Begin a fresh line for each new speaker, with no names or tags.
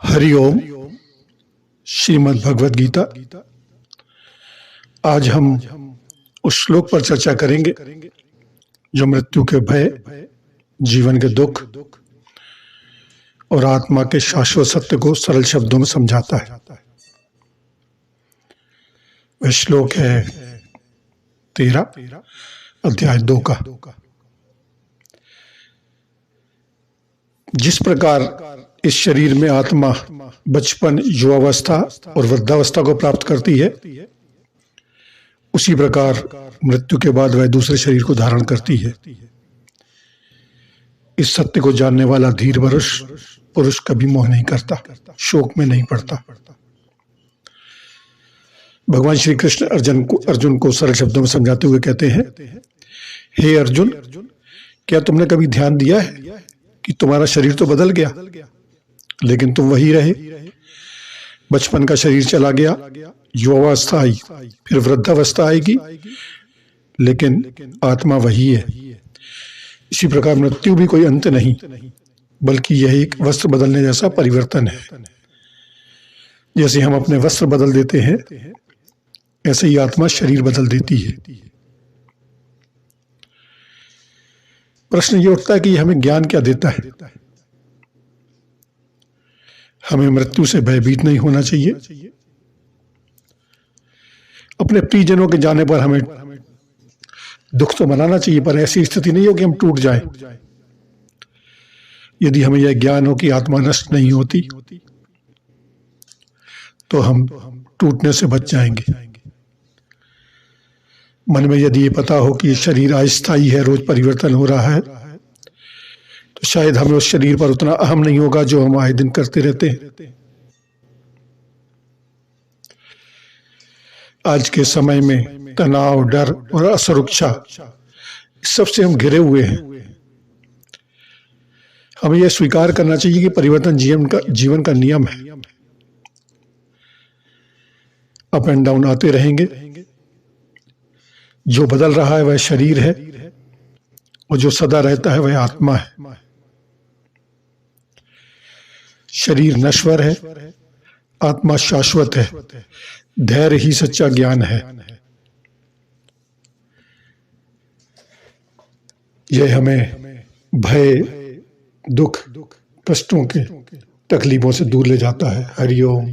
हरिओम। श्रीमद् भगवद गीता। आज हम उस श्लोक पर चर्चा करेंगे जो मृत्यु के भय, जीवन के दुख और आत्मा के शाश्वत सत्य को सरल शब्दों में समझाता है। वह श्लोक है 13 अध्याय 2 का। जिस प्रकार इस शरीर में आत्मा बचपन, युवावस्था और वृद्धावस्था को प्राप्त करती है, उसी प्रकार मृत्यु के बाद वह दूसरे शरीर को धारण करती है। इस सत्य को जानने वाला धीर पुरुष कभी मोह नहीं करता, शोक में नहीं पड़ता। भगवान श्री कृष्ण अर्जुन को सरल शब्दों में समझाते हुए कहते हैं, हे अर्जुन, क्या तुमने कभी ध्यान दिया है कि तुम्हारा शरीर तो बदल गया, लेकिन तुम वही रहे। बचपन का शरीर चला गया, युवावस्था आई, फिर वृद्धावस्था आएगी, लेकिन आत्मा वही है। इसी प्रकार मृत्यु भी कोई अंत नहीं, बल्कि यह एक वस्त्र बदलने जैसा परिवर्तन है। जैसे हम अपने वस्त्र बदल देते हैं, ऐसे ही आत्मा शरीर बदल देती है। प्रश्न ये उठता है कि हमें ज्ञान क्या देता है। हमें मृत्यु से भयभीत नहीं होना चाहिए। अपने प्रियजनों के जाने पर हमें दुख तो मनाना चाहिए, पर ऐसी स्थिति नहीं हो कि हम टूट जाएं। यदि हमें यह ज्ञान हो कि आत्मा नष्ट नहीं होती, तो हम टूटने से बच जाएंगे। मन में यदि ये पता हो कि ये शरीर अस्थायी है, रोज परिवर्तन हो रहा है, तो शायद हमें उस शरीर पर उतना अहम नहीं होगा जो हम आए दिन करते रहते हैं। आज के समय में तनाव, डर और असुरक्षा, सबसे हम घिरे हुए हैं। हमें यह स्वीकार करना चाहिए कि परिवर्तन जीवन का नियम है। अप एंड डाउन आते रहेंगे। जो बदल रहा है वह शरीर है, और जो सदा रहता है वह आत्मा है। शरीर नश्वर है, आत्मा शाश्वत है। धैर्य ही सच्चा ज्ञान है। यह हमें भय, दुख, कष्टों के, तकलीफों से दूर ले जाता है। हरिओम।